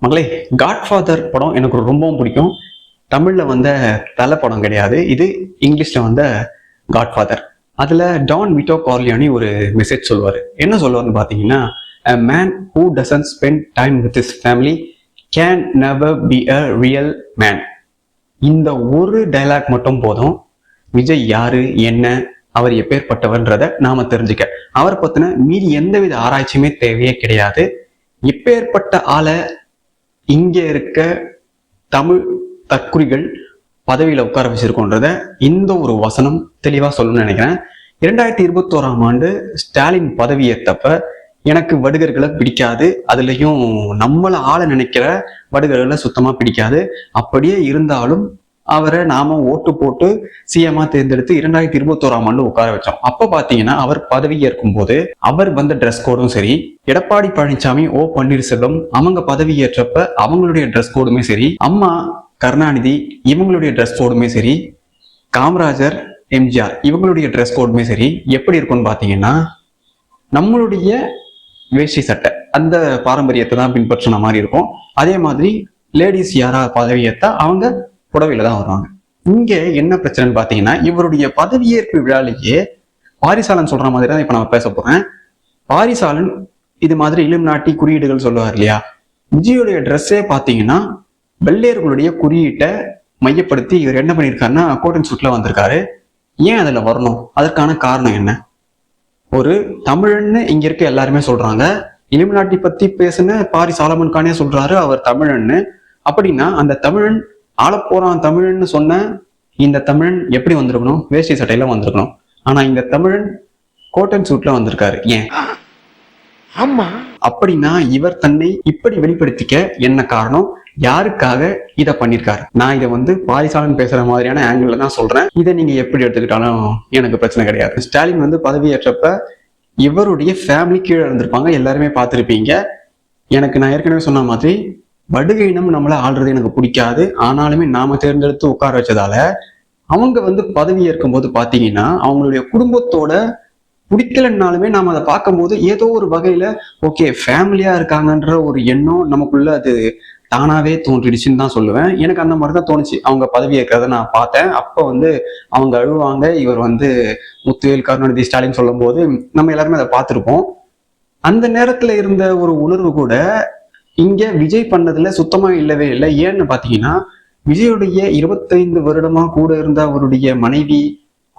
மகளே, காட்ஃபாதர் படம் எனக்கு ரொம்பவும் பிடிக்கும். தமிழ்ல வந்த தல படம் கிடையாது. இது இங்கிலீஷ்ல வந்த காட்ஃபாதர். அதுல டான் விட்டோ கார்லியானி ஒரு மெசேஜ் சொல்லுவாரு. என்ன சொல்லுவாருன்னு பாத்தீங்கன்னா, a man who doesn't spend time with his family can never be a real man. இந்த ஒரு டைலாக் மட்டும் போதும் விஜய் யாரு, என்ன, அவர் எப்பேற்பட்டவர்ன்றத நாம தெரிஞ்சுக்க. அவரை பத்தின மீறி எந்தவித ஆராய்ச்சியுமே தேவையே கிடையாது. எப்பேற்பட்ட ஆளை இங்க இருக்க தமிழ் தற்குறிகள் பதவியில உட்கார வச்சிருக்கோன்றத இந்த ஒரு வசனம் தெளிவா சொல்லணும்னு நினைக்கிறேன். 2021ஆம் ஆண்டு ஸ்டாலின் பதவி ஏற்றப்ப எனக்கு வடுகர்களை பிடிக்காது, அதுலயும் நம்மள ஆள நினைக்கிற வடுகர்களை சுத்தமா பிடிக்காது. அப்படியே இருந்தாலும் அவரை நாம ஓட்டு போட்டு சிஎம்மா தேர்ந்தெடுத்து 2021ஆம் ஆண்டு உட்கார வச்சோம். அப்ப பாத்தீங்கன்னா அவர் பதவி ஏற்கும் போது அவர் வந்த ட்ரெஸ் கோடும் சரி, எடப்பாடி பழனிசாமி, ஓ பன்னீர்செல்வம் அவங்க பதவி ஏற்றப்ப அவங்களுடைய ட்ரெஸ் கோடுமே சரி, அம்மா கருணாநிதி இவங்களுடைய ட்ரெஸ் கோடுமே சரி, காமராஜர், எம்ஜிஆர் இவங்களுடைய ட்ரெஸ் கோடுமே சரி எப்படி இருக்கும்னு பாத்தீங்கன்னா நம்மளுடைய வேஷ்டி சட்டை அந்த பாரம்பரியத்தை தான் பின்பற்றின மாதிரி இருக்கும். அதே மாதிரி லேடிஸ் யாரா பதவி ஏற்றா அவங்க புடவையில தான் வருவாங்க. இங்க என்ன பிரச்சனைன்னு பாத்தீங்கன்னா, இவருடைய பதவியேற்பு விழாலேயே பாரிசாலன் சொல்ற மாதிரி தான் இப்ப நம்ம பேச போறேன். பாரிசாலன் இது மாதிரி இலுமினாட்டி குறியீடுகள் சொல்லுவார் இல்லையா, விஜயோடைய ட்ரெஸ்ஸே பாத்தீங்கன்னா வெள்ளையர்களுடைய குறியீட்டை மையப்படுத்தி இவர் என்ன பண்ணியிருக்காருன்னா கோட் அண்ட் சூட்ல வந்திருக்காரு. ஏன் அதுல வரணும்? அதற்கான காரணம் என்ன? ஒரு தமிழன்னு இங்க இருக்க எல்லாருமே சொல்றாங்க. இலுமினாட்டி பத்தி பேசுன பாரி சாலமன் கானே சொல்றாரு அவர் தமிழன்னு. அப்படின்னா அந்த தமிழன் ஆளப்போறான் தமிழன்னு சொன்ன இந்த தமிழன் எப்படி வந்திருக்கணும்? வேஷ்டி சட்டையில வந்திருக்கணும். ஆனா இந்த தமிழன் கோட் அண்ட் சூட்ல வந்திருக்காரு. ஏன்? ஆமா. அப்படின்னா இவர் தன்னை இப்படி வெளிப்படுத்திக்க என்ன காரணம்? யாருக்காக இதை பண்ணிருக்காரு? நான் இதை பாரிசாலன் பேசுற மாதிரியான ஆங்கிள் தான் சொல்றேன். இதை நீங்க எப்படி எடுத்துக்கிட்டாலும் எனக்கு பிரச்சனை கிடையாது. ஸ்டாலின் பதவி ஏற்றப்ப இவருடைய ஃபேமிலி கீழே இருந்திருப்பாங்க, எல்லாருமே பார்த்துருப்பீங்க. எனக்கு நான் ஏற்கனவே சொன்ன மாதிரி வடுகை இனம் நம்மள ஆள்றது எனக்கு பிடிக்காது. ஆனாலுமே நாம தேர்ந்தெடுத்து உட்கார வச்சதால அவங்க பதவி ஏற்கும் போது பாத்தீங்கன்னா அவங்களுடைய குடும்பத்தோட பிடிக்கலன்னாலுமே நாம அதை பார்க்கும்போது ஏதோ ஒரு வகையில ஓகே ஃபேமிலியா இருக்காங்கன்ற ஒரு எண்ணம் நமக்குள்ள அது தானாவே தோன்றிடுச்சுன்னு தான் சொல்லுவேன். எனக்கு அந்த மாதிரி தான் தோணுச்சு. அவங்க பதவி ஏற்கிறத நான் பார்த்தேன். அப்ப அவங்க அழுவாங்க, இவர் முத்துவேல், கருணாநிதி, ஸ்டாலின் சொல்லும் போது நம்ம எல்லாருமே அதை பார்த்துருப்போம். அந்த நேரத்துல இருந்த ஒரு உணர்வு கூட இங்க விஜய் பண்ணதுல சுத்தமா இல்லவே இல்லை. ஏன்னு பாத்தீங்கன்னா விஜயுடைய 25 வருடமா கூட இருந்த அவருடைய மனைவி,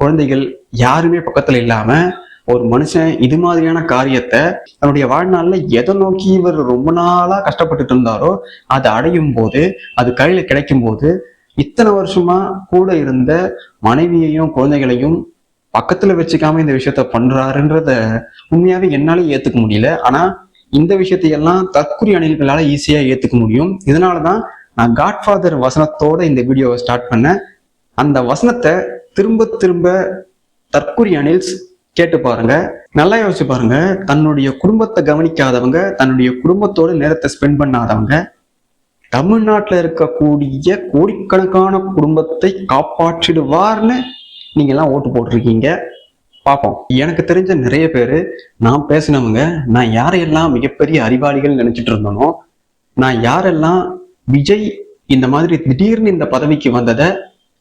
குழந்தைகள் யாருமே பக்கத்துல இல்லாம ஒரு மனுஷன் இது மாதிரியான காரியத்தை தன்னுடைய வாழ்நாள்ல எதை நோக்கி இவர் ரொம்ப நாளா கஷ்டப்பட்டுட்டு இருந்தாரோ அதை அடையும் போது, அது கையில கிடைக்கும் போது, இத்தனை வருஷமா கூட இருந்த மனைவியையும் குழந்தைகளையும் பக்கத்துல வச்சுக்காம இந்த விஷயத்த பண்றாருன்றத உண்மையாவே என்னாலே ஏத்துக்க முடியல. ஆனா இந்த விஷயத்தையெல்லாம் தற்குறி அணில்களால ஈஸியா ஏத்துக்க முடியும். இதனாலதான் நான் காட்ஃபாதர் வசனத்தோட இந்த வீடியோவை ஸ்டார்ட் பண்ணேன். அந்த வசனத்தை திரும்ப திரும்ப தற்குறி அணில்ஸ் கேட்டு பாருங்க, நல்லா யோசிச்சு பாருங்க. தன்னுடைய குடும்பத்தை கவனிக்காதவங்க, தன்னுடைய குடும்பத்தோட நேரத்தை ஸ்பெண்ட் பண்ணாதவங்க தமிழ்நாட்டில் இருக்கக்கூடிய கோடிக்கணக்கான குடும்பத்தை காப்பாற்றிடுவார்னு நீங்க எல்லாம் ஓட்டு போட்டிருக்கீங்க. பார்ப்போம். எனக்கு தெரிஞ்ச நிறைய பேரு நான் பேசினவங்க, நான் யாரையெல்லாம் மிகப்பெரிய அறிவாளிகள் நினைச்சிட்டு இருந்தனோ, நான் யாரெல்லாம் விஜய் இந்த மாதிரி திடீர்னு இந்த பதவிக்கு வந்ததை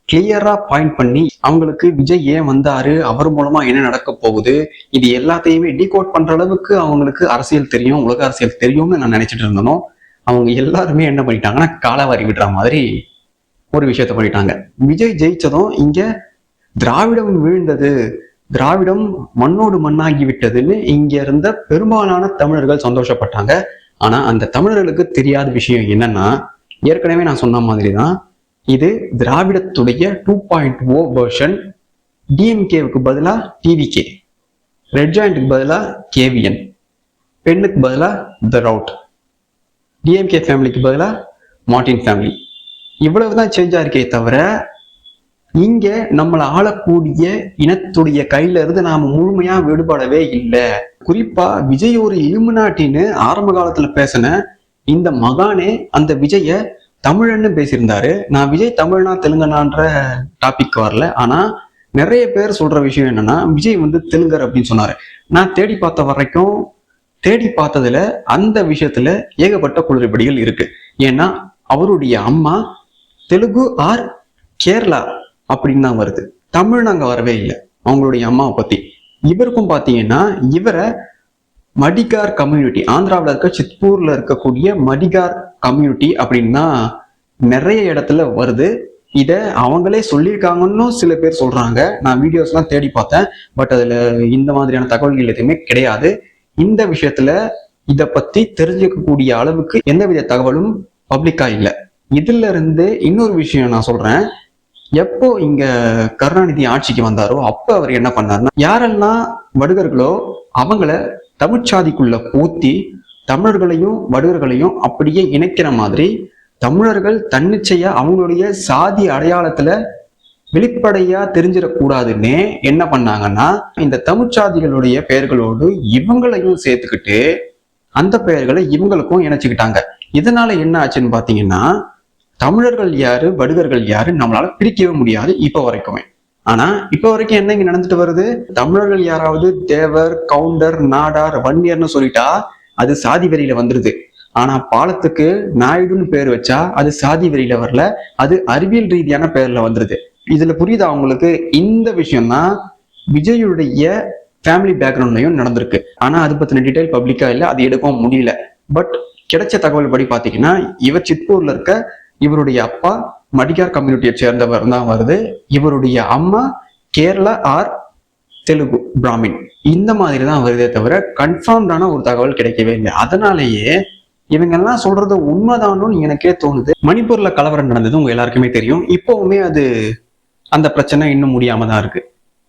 கிளியரா பாயிண்ட் பண்ணி அவங்களுக்கு விஜய் ஏன் வந்தாரு, அவர் மூலமா என்ன நடக்க போகுது, இது எல்லாத்தையுமே டீகோட் பண்ற அளவுக்கு அவங்களுக்கு அரசியல் தெரியும், உலக அரசியல் தெரியும்னு நான் நினைச்சிட்டு இருந்தனோ, அவங்க எல்லாருமே என்ன பண்ணிட்டாங்கன்னா காலவாரி விடுற மாதிரி ஒரு விஷயத்த பண்ணிட்டாங்க. விஜய் ஜெயிச்சதும் இங்க திராவிடம் வீழ்ந்தது, திராவிடம் மண்ணோடு மண்ணாகி விட்டதுன்னு இங்க இருந்த பெரும்பாலான தமிழர்கள் சந்தோஷப்பட்டாங்க. ஆனா அந்த தமிழர்களுக்கு தெரியாத விஷயம் என்னன்னா, ஏற்கனவே நான் சொன்ன மாதிரி தான் இது திராவிடத்துடைய 2.0 வெர்ஷன். டிஎம்கேவுக்கு பதிலா டிவிகே, ரெட் ஜாயிண்ட்டுக்கு பதிலா கேவிஎன், பெண்ணுக்கு பதிலா த ரவுட், டிஎம்கே ஃபேமிலிக்கு பதிலா மார்டின் ஃபேமிலி. இவ்வளவுதான் சேஞ்சா இருக்கே தவிர இங்க நம்மளை ஆளக்கூடிய இனத்துடைய கையில இருந்து நாம முழுமையா விடுபடவே இல்லை. குறிப்பா விஜய் ஒரு இலுமினாட்டின்னு ஆரம்ப காலத்துல பேசின இந்த மகானே அந்த விஜய தமிழன்னு பேசியிருந்தாரு. நான் விஜய் தமிழ்னா தெலுங்கனான்ற டாபிக் வரல. ஆனா நிறைய பேர் சொல்ற விஷயம் என்னன்னா விஜய் தெலுங்கர் அப்படின்னு சொன்னாரு. நான் தேடி பார்த்த வரைக்கும் தேடி பார்த்ததுல அந்த விஷயத்துல ஏகப்பட்ட குளறுபடிகள் இருக்கு. ஏன்னா அவருடைய அம்மா தெலுங்கு ஆர் கேரளா அப்படின்னு தான் வருது, தமிழ் அங்க வரவே இல்லை அவங்களுடைய அம்மாவை பத்தி. இவருக்கும் பாத்தீங்கன்னா இவரை மடிகார் கம்யூனிட்டி, ஆந்திராவில் இருக்க சித்பூர்ல இருக்கக்கூடிய மடிகார் கம்யூனிட்டி அப்படின்னா நிறைய இடத்துல வருது. இத அவங்களே சொல்லியிருக்காங்கன்னு சில பேர் சொல்றாங்க. நான் வீடியோஸ் எல்லாம் தேடி பார்த்தேன், பட் அதுல இந்த மாதிரியான தகவல்கள் எதுவுமே கிடையாது. இந்த விஷயத்துல இத பத்தி தெரிஞ்சுக்கக்கூடிய அளவுக்கு எந்தவித தகவலும் பப்ளிக்கா இல்லை. இதுல இருந்து இன்னொரு விஷயம் நான் சொல்றேன். எப்போ இங்க கருணாநிதி ஆட்சிக்கு வந்தாரோ அப்ப அவர் என்ன பண்ணாருன்னா, யாரெல்லாம் வடுகர்களோ அவங்கள தமிழ்ச்சாதிக்குள்ள ஊத்தி தமிழர்களையும் வடுகர்களையும் அப்படியே இணைக்கிற மாதிரி தமிழர்கள் தன்னிச்சையா அவங்களுடைய சாதி அடையாளத்துல வெளிப்படையா தெரிஞ்சிடக்கூடாதுன்னு என்ன பண்ணாங்கன்னா, இந்த தமிழ்ச்சாதிகளுடைய பெயர்களோடு இவங்களையும் சேர்த்துக்கிட்டு அந்த பெயர்களை இவங்களுக்கும் இணைச்சுக்கிட்டாங்க. இதனால என்ன ஆச்சுன்னு பாத்தீங்கன்னா, தமிழர்கள் யாரு வடுகர்கள் யாரு நம்மளால பிரிக்கவே முடியாது இப்ப வரைக்குமே. ஆனா இப்ப வரைக்கும் என்ன இங்க நடந்துட்டு வருது, தமிழர்கள் யாராவது தேவர், கவுண்டர், நாடார், வன்னியர்னு சொல்லிட்டா அது சாதி வெறியில வந்துருது. ஆனா பாலத்துக்கு நாயுடுன்னு பேர் வச்சா அது சாதி வெறியில வரல, அது அறிவியல் ரீதியான பேர்ல வந்துருது. இதுல புரியுதா அவங்களுக்கு? இந்த விஷயம் தான் விஜயுடைய ஃபேமிலி பேக்ரவுண்ட்லயும் நடந்திருக்கு. ஆனா அது பத்தின டீடைல் பப்ளிக்கா இல்லை, அது எடுக்கவும் முடியல. பட் கிடைச்ச தகவல் படி பாத்தீங்கன்னா இவர் சித்தூர்ல இருக்க இவருடைய அப்பா மடிகார் கம்யூனிட்டியை சேர்ந்தவர் தான் வருது. இவருடைய அம்மா கேரளா ஆர் தெலுங்கு பிராமின், இந்த மாதிரி தான் வருதே தவிர கன்ஃபார்ம்டான ஒரு தகவல் கிடைக்கவே இல்லை. அதனாலேயே இவங்க எல்லாம் சொல்றது உண்மைதானு எனக்கே தோணுது. மணிப்பூர்ல கலவரம் நடந்தது உங்க எல்லாருக்குமே தெரியும். இப்பவுமே அது அந்த பிரச்சனை இன்னும் முடியாம தான் இருக்கு.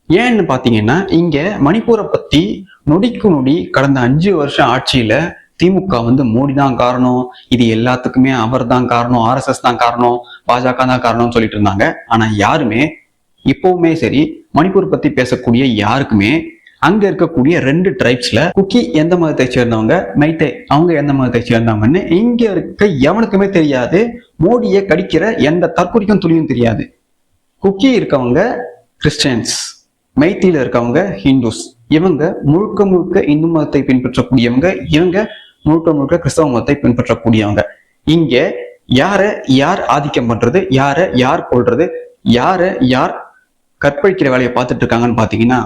ஏன்னு பாத்தீங்கன்னா இங்க மணிப்பூரை பத்தி நொடிக்கு நொடி கடந்த 5 வருஷம் ஆட்சியில திமுக மோடி தான் காரணம், இது எல்லாத்துக்குமே அவர் தான் காரணம், RSS தான் காரணம், பாஜக தான் காரணம்னு சொல்லிட்டு இருந்தாங்க. ஆனா யாருமே இப்பவுமே சரி மணிப்பூர் பத்தி பேசக்கூடிய யாருக்குமே அங்க இருக்கக்கூடிய 2 ட்ரைப்ஸ்ல குக்கி எந்த மதத்தை சேர்ந்தவங்க, மைத்தே அவங்க எந்த மதத்தை சேர்ந்தவங்கன்னு இங்க இருக்க எவனுக்குமே தெரியாது. மோடியை கடிக்கிற எந்த தற்கொலைக்கும் துளியும் தெரியாது. குக்கி இருக்கவங்க கிறிஸ்டியன்ஸ், மைத்தியில இருக்கவங்க ஹிந்துஸ். இவங்க முழுக்க முழுக்க இந்து மதத்தை பின்பற்றக்கூடியவங்க, இவங்க முழுக்க முழுக்க கிறிஸ்தவ மதத்தை பின்பற்றக்கூடியவங்க. இங்க யார யார் ஆதிக்கம் பண்றது, யார யார் கொள்றது, யார யார் கற்பழிக்கிற வேலையை பார்த்துட்டு இருக்காங்கன்னு பாத்தீங்கன்னா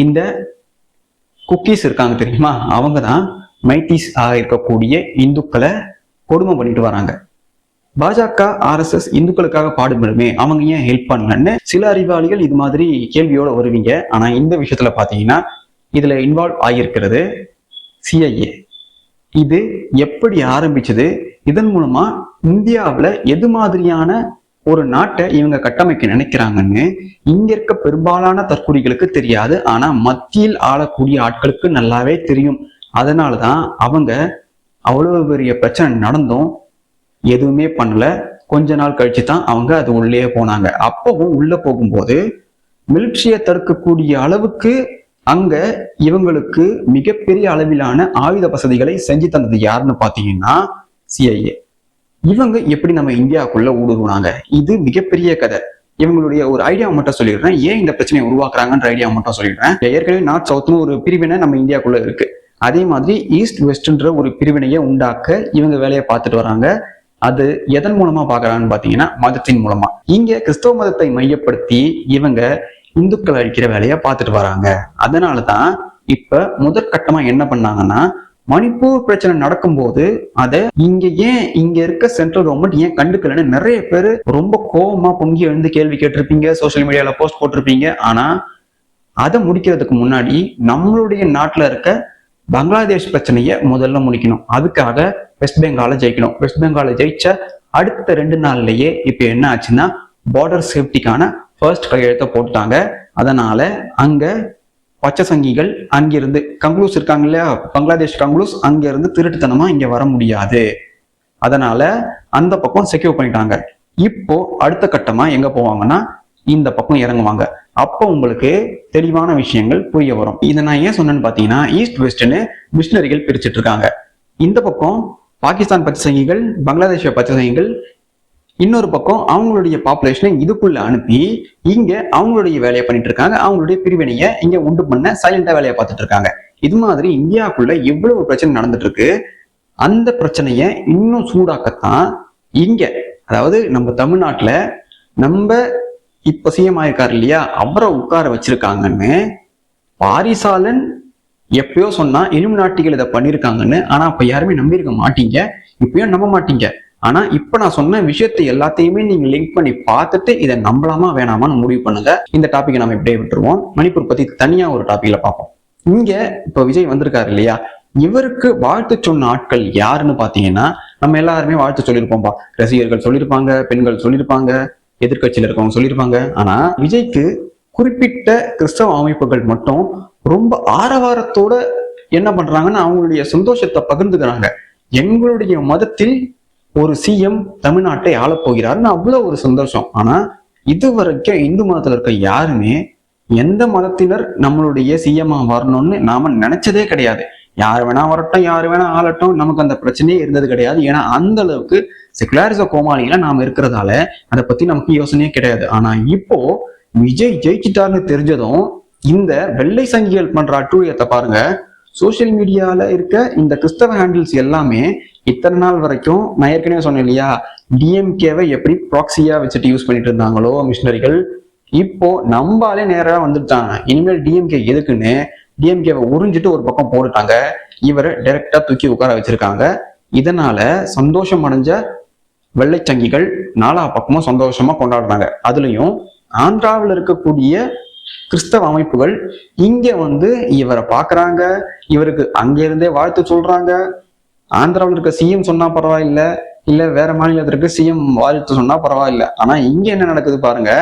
இந்த குக்கீஸ் இருக்காங்க தெரியுமா, அவங்கதான் மைத்திஸ் ஆக இருக்கக்கூடிய இந்துக்களை கொடுமை பண்ணிட்டு வராங்க. பாஜக RSS இந்துக்களுக்காக பாடுபடுமே, அவங்க ஏன் ஹெல்ப் பண்ணலன்னு சில அறிவாளிகள் இது மாதிரி கேள்வியோட வருவீங்க. ஆனா இந்த விஷயத்துல பாத்தீங்கன்னா இதுல இன்வால்வ் ஆகியிருக்கிறது CIA. இது எப்படி ஆரம்பிச்சது, இதன் மூலமா இந்தியாவில எது மாதிரியான ஒரு நாட்டை இவங்க கட்டமைக்க நினைக்கிறாங்கன்னு இங்க இருக்க பெரும்பாலான தற்கொலைகளுக்கு தெரியாது. ஆனா மத்தியில் ஆளக்கூடிய ஆட்களுக்கு நல்லாவே தெரியும். அதனாலதான் அவங்க அவ்வளவு பெரிய பிரச்சனை நடந்தும் எதுவுமே பண்ணல. கொஞ்ச நாள் கழிச்சு தான் அவங்க அது உள்ளே போனாங்க. அப்பவும் உள்ள போகும்போது மிலிட்ரியை தடுக்கக்கூடிய அளவுக்கு அங்க இவங்களுக்கு மிகப்பெரிய அளவிலான ஆயுத வசதிகளை செஞ்சு தந்தது யாருன்னு பாத்தீங்கன்னா CIA. இவங்க எப்படி நம்ம இந்தியாவுக்குள்ள ஊடுருவாங்க, இது மிகப்பெரிய கதை. இவங்களுடைய ஒரு ஐடியா மட்டும் சொல்லிடுறேன், ஏன் இந்த பிரச்சனையை உருவாக்குறாங்கன்ற ஐடியா மட்டும் சொல்லிடுறேன். ஏற்கனவே நார்த் சவுத்னு ஒரு பிரிவினை நம்ம இந்தியாவுக்குள்ள இருக்கு. அதே மாதிரி ஈஸ்ட் வெஸ்ட்ன்ற ஒரு பிரிவினையை உண்டாக்க இவங்க வேலையை பார்த்துட்டு வராங்க. அது எதன் மூலமா பாக்குறாங்கன்னு பாத்தீங்கன்னா மதத்தின் மூலமா. இங்க கிறிஸ்தவ மதத்தை மையப்படுத்தி இவங்க இந்துக்கள் அழிக்கிற வேலையை பார்த்துட்டு வராங்க. அதனாலதான் இப்ப முதற்கட்டமா என்ன பண்ணாங்கன்னா, மணிப்பூர் பிரச்சனை நடக்கும்போது அதை இங்க இருக்க சென்ட்ரல் கவர்மெண்ட் ஏன் கண்டுக்கலன்னு நிறைய பேர் ரொம்ப கோபமா பொங்கி எழுந்து கேள்வி கேட்டிருப்பீங்க, சோசியல் மீடியால போஸ்ட் போட்டிருப்பீங்க. ஆனா அதை முடிக்கிறதுக்கு முன்னாடி நம்மளுடைய நாட்டுல இருக்க பங்களாதேஷ் பிரச்சனையை முதல்ல முடிக்கணும். அதுக்காக வெஸ்ட் பெங்கால ஜெயிக்கணும். வெஸ்ட் பெங்கால ஜெயிச்ச அடுத்த 2 நாள்லயே இப்ப என்ன ஆச்சுன்னா பார்டர் சேஃப்டிக்கான ஃபர்ஸ்ட் கையெழுத்த போட்டாங்க. அதனால அங்க பச்சை சங்கிகள் அங்கிருந்து கங்க்ளூஸ் இருக்காங்க இல்லையா, பங்களாதேஷ் கங்க்ளூஸ், அங்க இருந்து திருட்டுத்தனமா இங்க வர முடியாது. அதனால அந்த பக்கம் செக்யூர் பண்ணிட்டாங்க. இப்போ அடுத்த கட்டமா எங்க போவாங்கன்னா இந்த பக்கம் இறங்குவாங்க. அப்போ உங்களுக்கு தெளிவான விஷயங்கள் புரிய வரும். இதை நான் ஏன் சொன்னேன்னு பாத்தீங்கன்னா ஈஸ்ட் வெஸ்ட்னு மிஷினரிகள் பிரிச்சுட்டு இருக்காங்க. இந்த பக்கம் பாகிஸ்தான் பச்சை சங்கிகள், பங்களாதேஷ பச்சை சங்கிகள், இன்னொரு பக்கம் அவங்களுடைய பாப்புலேஷனை இதுக்குள்ள அனுப்பி இங்க அவங்களுடைய வேலையை பண்ணிட்டு இருக்காங்க. அவங்களுடைய பிரிவினையை இங்க உண்டு பண்ண சைலண்டா வேலையை பார்த்துட்டு இருக்காங்க. இது மாதிரி இந்தியாவுக்குள்ள எவ்வளவு பிரச்சனை நடந்துட்டு இருக்கு. அந்த பிரச்சனைய இன்னும் சூடாக்கத்தான் இங்க, அதாவது நம்ம தமிழ்நாட்டுல நம்ம இப்ப சிஎம் ஆயிருக்காரு இல்லையா, அவரை உட்கார வச்சிருக்காங்கன்னு பாரிசாலன் எப்பயோ சொன்னா இலுமினாட்டிகள் இதை பண்ணிருக்காங்கன்னு. ஆனா அப்ப யாருமே நம்பியிருக்க மாட்டீங்க, இப்பயும் நம்ப மாட்டீங்க. ஆனா இப்ப நான் சொன்ன விஷயத்தை எல்லாத்தையுமே நீங்க லிங்க் பண்ணி பார்த்துட்டு இதை நம்பலாமா வேணாமான்னு முடிவு பண்ணுங்க. இந்த டாபிக்கை நம்ம இப்படியே விட்டுருவோம். மணிப்பூர் பத்தி தனியா ஒரு டாபிக்ல பார்ப்போம். இங்க இப்ப விஜய் வந்திருக்காரு இல்லையா, இவருக்கு வாழ்த்து சொன்ன ஆட்கள் யாருன்னு பாத்தீங்கன்னா நம்ம எல்லாருமே வாழ்த்து சொல்லியிருப்போம்பா. ரசிகர்கள் சொல்லியிருப்பாங்க, பெண்கள் சொல்லியிருப்பாங்க, எதிர்கட்சியில இருக்கவங்க சொல்லியிருப்பாங்க. ஆனா விஜய்க்கு குறிப்பிட்ட கிறிஸ்தவ அமைப்புகள் மட்டும் ரொம்ப ஆரவாரத்தோட என்ன பண்றாங்கன்னா அவங்களுடைய சந்தோஷத்தை பகிர்ந்துக்கிறாங்க. எங்களுடைய மதத்தில் ஒரு சிஎம் தமிழ்நாட்டை ஆளப்போகிறாருன்னு அவ்வளவு ஒரு சந்தோஷம். ஆனா இதுவரைக்கும் இந்து மதத்துல இருக்க யாருமே எந்த மதத்தினர் நம்மளுடைய சிஎம்மா வரணும்னு நாம நினைச்சதே கிடையாது. யார் வேணா வரட்டும், யாரு வேணா ஆளட்டும், நமக்கு அந்த பிரச்சனையே இருந்தது கிடையாது. ஏன்னா அந்த அளவுக்கு செகுலரிச கோமாளிகள நாம இருக்கிறதால அதை பத்தி நமக்கு யோசனையே கிடையாது. ஆனா இப்போ விஜய் ஜெயிச்சிட்டாருன்னு தெரிஞ்சதும் இந்த வெள்ளை சங்கிகள் பண்ற அட்டூழியத்தை பாருங்க. சோசியல் மீடியால இருக்க இந்த கிறிஸ்தவ ஹேண்டில்ஸ் எல்லாமே இத்தனை நாள் வரைக்கும் நான் ஏற்கனவே சொன்னேன் இல்லையா, டிஎம்கேவை எப்படி ப்ராக்சியா வச்சுட்டு யூஸ் பண்ணிட்டு இருந்தாங்களோ மிஷினரிகள், இப்போ நம்பாலே நேரா வந்துட்டாங்க. இனிமேல் டிஎம்கே எதுக்குன்னு டிஎம்கேவை உறிஞ்சிட்டு ஒரு பக்கம் போட்டுட்டாங்க. இவரை டைரக்டா தூக்கி உட்கார வச்சிருக்காங்க. இதனால சந்தோஷம் அடைஞ்ச வெள்ளைச்சங்கிகள் நாலா பக்கமும் சந்தோஷமா கொண்டாடுறாங்க. அதுலயும் ஆந்திராவில் இருக்கக்கூடிய கிறிஸ்தவ அமைப்புகள் இங்க வந்து இவரை பாக்குறாங்க, இவருக்கு அங்க இருந்தே வாழ்த்து சொல்றாங்க. ஆந்திராவில் இருக்க சிஎம் சொன்னா பரவாயில்ல, இல்ல வேற மாநிலத்திற்கு சிஎம் வாழ்த்து சொன்னா பரவாயில்ல. ஆனா இங்க என்ன நடக்குது பாருங்க,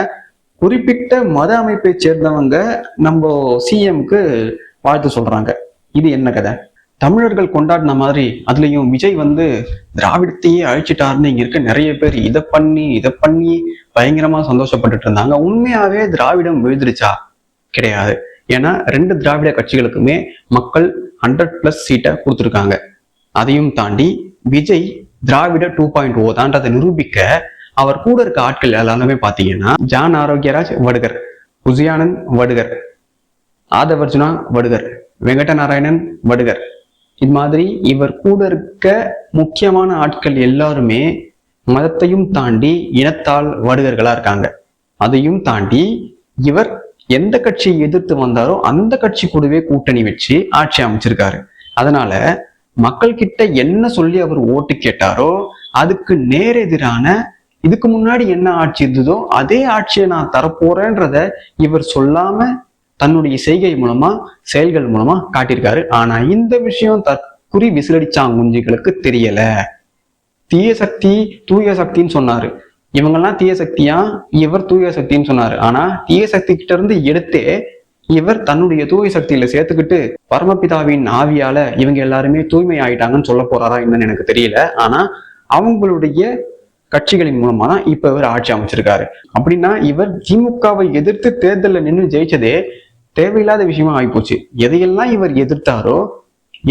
குறிப்பிட்ட மத அமைப்பை சேர்ந்தவங்க நம்ம சிஎம்க்கு வாழ்த்து சொல்றாங்க. இது என்ன கதை? தமிழர்கள் கொண்டாடின மாதிரி அதுலயும் விஜய் வந்து திராவிடத்தையே அழிச்சிட்டாருன்னு இங்க இருக்க நிறைய பேர் இதை பண்ணி பயங்கரமா சந்தோஷப்பட்டுட்டு இருந்தாங்க. உண்மையாவே திராவிடம் விழுந்துருச்சா? கிடையாது. ஏன்னா 2 திராவிட கட்சிகளுக்குமே மக்கள் 100+ சீட்டை கொடுத்துருக்காங்க. அதையும் தாண்டி விஜய் திராவிட 2.0 தான்றதை நிரூபிக்க அவர் கூட இருக்க ஆட்கள் எல்லாருமே பாத்தீங்கன்னா ஜான் ஆரோக்கியராஜ் வடுகர், புசியானந்த் வடுகர், ஆதவர்ஜுனா வடுகர், வெங்கட நாராயணன் வடுகர். இது மாதிரி இவர் கூட இருக்க முக்கியமான ஆட்கள் எல்லாருமே மதத்தையும் தாண்டி இனத்தால் வடுகர்களா இருக்காங்க. அதையும் தாண்டி இவர் எந்த கட்சியை எதிர்த்து வந்தாரோ அந்த கட்சி கூடவே கூட்டணி வச்சு ஆட்சி அமைச்சிருக்காரு. அதனால மக்கள் கிட்ட என்ன சொல்லி அவர் ஓட்டு கேட்டாரோ அதுக்கு நேரெதிரான, இதுக்கு முன்னாடி என்ன ஆட்சி இருந்ததோ அதே ஆட்சியை நான் தரப்போறேன்றத இவர் சொல்லாம தன்னுடைய செய்கை மூலமா செயல்கள் மூலமா காட்டியிருக்காரு. ஆனா இந்த விஷயம் தற்குறி விசிலடிச்சாங்குஞ்சிகளுக்கு தெரியல. தீய சக்தி தூய சக்தின்னு சொன்னாரு, இவங்கெல்லாம் தீய சக்தியா, இவர் தூய சக்தின்னு சொன்னாரு. ஆனா தீய சக்தி கிட்ட இருந்து எடுத்தே இவர் தன்னுடைய தூய சக்தியில சேர்த்துக்கிட்டு பரமபிதாவின் ஆவியால இவங்க எல்லாருமே தூய்மை ஆயிட்டாங்கன்னு சொல்ல போறாரா என்னன்னு எனக்கு தெரியல. ஆனா அவங்களுடைய கட்சிகளின் மூலமா தான் இப்ப இவர் ஆட்சி அமைச்சிருக்காரு. அப்படின்னா இவர் திமுகவை எதிர்த்து தேர்தலில் நின்று ஜெயிச்சதே தேவையில்லாத விஷயமா ஆகிப்போச்சு. எதையெல்லாம் இவர் எதிர்த்தாரோ,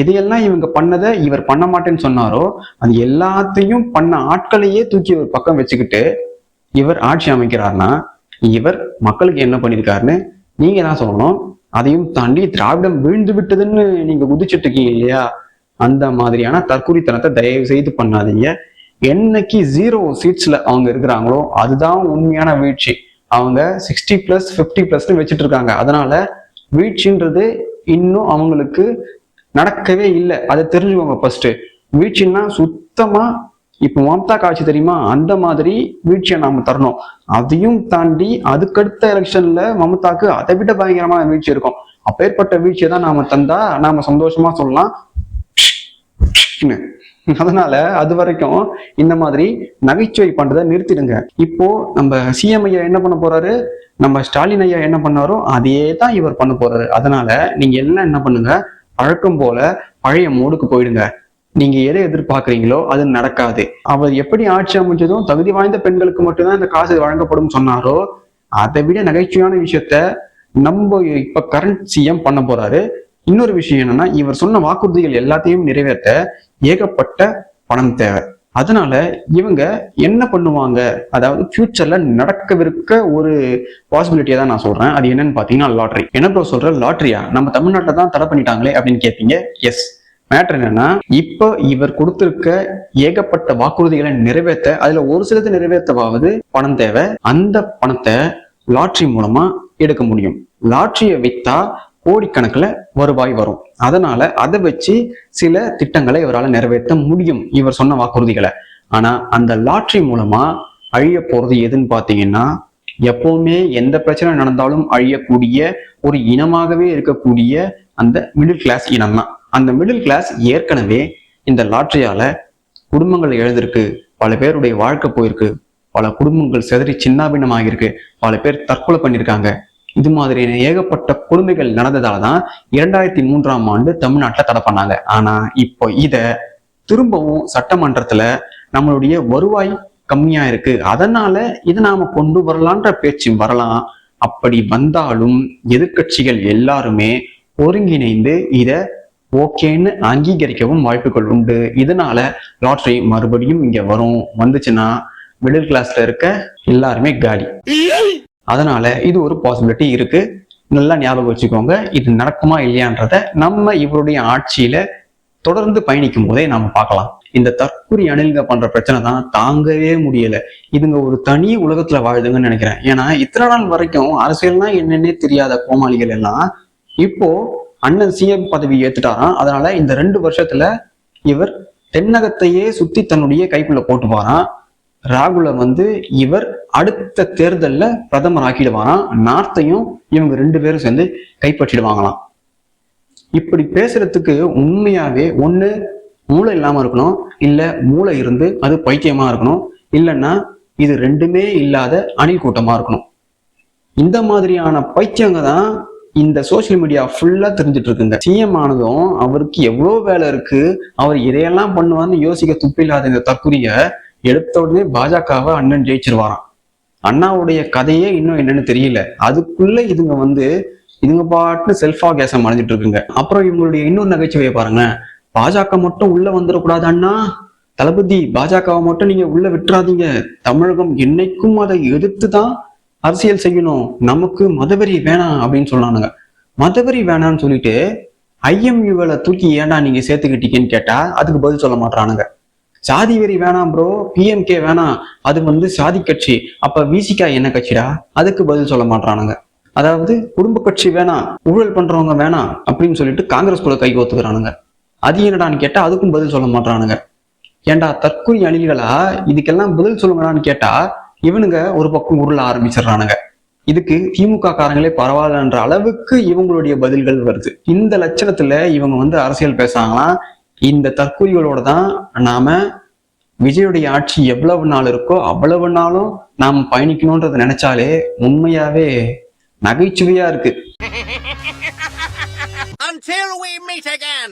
எதையெல்லாம் இவங்க பண்ணதை இவர் பண்ண மாட்டேன்னு சொன்னாரோ அது எல்லாத்தையும் பண்ண ஆட்களையே தூக்கி ஒரு பக்கம் வச்சுக்கிட்டு இவர் ஆட்சி அமைக்கிறார்னா இவர் மக்களுக்கு என்ன பண்ணியிருக்காருன்னு நீங்க தான் சொல்லணும். அதையும் தாண்டி திராவிடம் வீழ்ந்து விட்டதுன்னு நீங்க குதிச்சுட்டு இருக்கீங்க இல்லையா, அந்த மாதிரியான தற்குறித்தனத்தை தயவு செய்து பண்ணாதீங்க. என்னைக்கு 0 சீட்ஸ்ல அவங்க இருக்கிறாங்களோ அதுதான் உண்மையான வீழ்ச்சி. அவங்க 60+ 50+ வச்சுட்டு இருக்காங்க. அதனால வீழ்ச்சின்றது இன்னும் அவங்களுக்கு நடக்கவே இல்லை. அதை தெரிஞ்சுக்கோங்க ஃபர்ஸ்ட். வீழ்ச்சின்னா சுத்தமா இப்ப மம்தா காட்சி தெரியுமா, அந்த மாதிரி வீழ்ச்சியை நாம தரணும். அதையும் தாண்டி அதுக்கடுத்த எலெக்ஷன்ல மம்தாக்கு அதை விட பயங்கரமான வீழ்ச்சி இருக்கும். அப்பேற்பட்ட வீழ்ச்சியை தான் நாம தந்தா நாம சந்தோஷமா சொல்லலாம். அதனால அது வரைக்கும் இந்த மாதிரி நகைச்சுவை பண்றதை நிறுத்திடுங்க. இப்போ நம்ம சிஎம் ஐயா என்ன பண்ண போறாரு, நம்ம ஸ்டாலின் ஐயா என்ன பண்ணாரோ அதே தான் இவர் பண்ண போறாரு. அதனால நீங்க எல்லாம் என்ன பண்ணுங்க, பழக்கம் போல பழைய மோடுக்கு போயிடுங்க. நீங்க எதை எதிர்பார்க்குறீங்களோ அது நடக்காது. அவர் எப்படி ஆட்சி அமைச்சதும் தகுதி வாய்ந்த பெண்களுக்கு மட்டும்தான் இந்த காசு வழங்கப்படும் சொன்னாரோ அதை விட நகைச்சுவையான விஷயத்த நம்ம இப்ப கரண்ட் சிஎம் பண்ண போறாரு. இன்னொரு விஷயம் என்னன்னா, இவர் சொன்ன வாக்குறுதிகள் எல்லாத்தையும் நிறைவேற்ற ஏகப்பட்ட பணம் தேவை. அதனால இவங்க என்ன பண்ணுவாங்க, அதாவது ஃபியூச்சர்ல நடக்கவிருக்க ஒரு பாசிபிலிட்டியை தான் நான் சொல்றேன். அது என்னன்னு பாத்தீங்கன்னா லாட்ரி. என்ன ப்ரோ சொல்ற, லாட்ரியா? நம்ம தமிழ்நாட்டில தான் தடை பண்ணிட்டாங்களே அப்படின்னு கேட்பீங்க. எஸ், மேட்டர் என்னன்னா, இப்போ இவர் கொடுத்திருக்க ஏகப்பட்ட வாக்குறுதிகளை நிறைவேற்ற, அதுல ஒரு சிலது நிறைவேற்றவாவது பணம் தேவை. அந்த பணத்தை லாட்ரி மூலமா எடுக்க முடியும். லாட்ரியை வித்தா கோடிக்கணக்கில் வருவாய் வரும். அதனால அதை வச்சு சில திட்டங்களை இவரால் நிறைவேற்ற முடியும், இவர் சொன்ன வாக்குறுதிகளை. ஆனா அந்த லாட்ரி மூலமா அழிய போறது எதுன்னு பாத்தீங்கன்னா, எப்பவுமே எந்த பிரச்சனை நடந்தாலும் அழியக்கூடிய ஒரு இனமாகவே இருக்கக்கூடிய அந்த மிடில் கிளாஸ் இனம் தான். அந்த மிடில் கிளாஸ் ஏற்கனவே இந்த லாட்ரியால குடும்பங்கள் எழுதிருக்கு, பல பேருடைய வாழ்க்கை போயிருக்கு, பல குடும்பங்கள் செதறி சின்னாபின்னமாகிருக்கு, பல பேர் தற்கொலை பண்ணியிருக்காங்க. இது மாதிரியான ஏகப்பட்ட கொடுமைகள் நடந்ததாலதான் 2003ஆம் ஆண்டு தமிழ்நாட்டில் தடை பண்ணாங்க. ஆனா இப்போ இத திரும்பவும் சட்டமன்றத்துல நம்மளுடைய வருவாய் கம்மியா இருக்கு, அதனால இதை நாம கொண்டு வரலான்ற பேச்சு வரலாம். அப்படி வந்தாலும் எதிர்கட்சிகள் எல்லாருமே ஒருங்கிணைந்து இத ஓகேன்னு அங்கீகரிக்கவும் வாய்ப்புகள் உண்டு. இதனால லாட்ரி மறுபடியும் இங்க வரும். வந்துச்சுன்னா மிடில் கிளாஸ்ல இருக்க எல்லாருமே காலி. அதனால இது ஒரு பாசிபிலிட்டி இருக்கு. நல்லா ஞாபகம் வச்சுக்கோங்க. இது நடக்குமா இல்லையான்றத நம்ம இவருடைய ஆட்சியில தொடர்ந்து பயணிக்கும் போதே நாம பார்க்கலாம். இந்த தற்கொலை அணில்க பண்ற பிரச்சனை தான் தாங்கவே முடியல. இதுங்க ஒரு தனி உலகத்துல வாழுதுங்கன்னு நினைக்கிறேன். ஏன்னா இத்தனை நாள் வரைக்கும் அரசியல்னா என்னன்னே தெரியாத கோமாளிகள் எல்லாம் இப்போ அண்ணன் சிஎம் பதவி ஏத்துட்டாராம். அதனால இந்த 2 வருஷத்துல இவர் தென்னகத்தையே சுத்தி தன்னுடைய கைக்குள்ள போட்டுப்பாராம். ராகுல இவர் அடுத்த தேர்தல்ல பிரதமர் ஆக்கிடுவாராம். நார்த்தையும் இவங்க 2 பேரும் சேர்ந்து கைப்பற்றிடுவாங்களாம். இப்படி பேசுறதுக்கு உண்மையாவே ஒண்ணு மூளை இல்லாம இருக்கணும், இல்ல மூளை இருந்து அது பைத்தியமா இருக்கணும், இல்லைன்னா இது 2மே இல்லாத அணில் கூட்டமா இருக்கணும். இந்த மாதிரியான பைத்தியங்க தான் இந்த சோசியல் மீடியா ஃபுல்லா தெரிஞ்சிட்டு இருக்குங்க. சிஎம் ஆனதும் அவருக்கு எவ்வளவு வேலை இருக்கு, அவர் இதையெல்லாம் பண்ணுவான்னு யோசிக்க துப்பில்லாத இந்த தற்குறிய எடுத்த உடனே பாஜகவை அண்ணன் ஜெயிச்சிருவாராம். அண்ணாவுடைய கதையே இன்னும் என்னன்னு தெரியல. அதுக்குள்ள இதுங்க பாட்டு செல்ஃபா கேசம் அடைஞ்சிட்டு இருக்குங்க. அப்புறம் இவங்களுடைய இன்னொரு நகைச்சுவையை பாருங்க. பாஜக மட்டும் உள்ள வந்துடக்கூடாது அண்ணா, தளபதி பாஜகவை மட்டும் நீங்க உள்ள விட்டுறாதீங்க, தமிழகம் என்னைக்கும் அதை எதிர்த்து தான் அரசியல் செய்யணும், நமக்கு மதவெறி வேணாம் அப்படின்னு சொன்னானுங்க. மதவெறி வேணான்னு சொல்லிட்டு ஐஎம்யூல தூக்கி ஏன்டா நீங்க சேர்த்துக்கிட்டீங்கன்னு கேட்டா அதுக்கு பதில் சொல்ல மாட்டானுங்க. சாதி வெறி வேணாம் ப்ரோ, பிஎம்கே வேணாம், அது சாதி கட்சி, அப்ப விசிகா என்ன கட்சிடா, அதுக்கு பதில் சொல்ல மாட்டானுங்க. அதாவது குடும்ப கட்சி வேணாம், ஊழல் பண்றவங்க வேணாம் அப்படின்னு சொல்லிட்டு காங்கிரஸ் கூட கை கோத்துக்கிறானுங்க. அது என்னடான்னு கேட்டா அதுக்கும் பதில் சொல்ல மாட்டானுங்க. ஏண்டா தற்கொலை அணில்களா, இதுக்கெல்லாம் பதில் சொல்லுங்கடான்னு கேட்டா இவனுங்க ஒரு பக்கம் உருள ஆரம்பிச்சிடுறானுங்க. இதுக்கு திமுக காரங்களே பரவாயில்லன்ற அளவுக்கு இவங்களுடைய பதில்கள் வருது. இந்த லட்சணத்துல இவங்க அரசியல் பேசுறாங்களாம். இந்த தற்கொலைகளோட தான் நாம விஜயுடைய ஆட்சி எவ்வளவு நாள் இருக்கோ அவ்வளவு நாளும் நாம் பயணிக்கணும்ன்றத நினைச்சாலே உண்மையாவே நகைச்சுவையா இருக்கு. Until we meet again.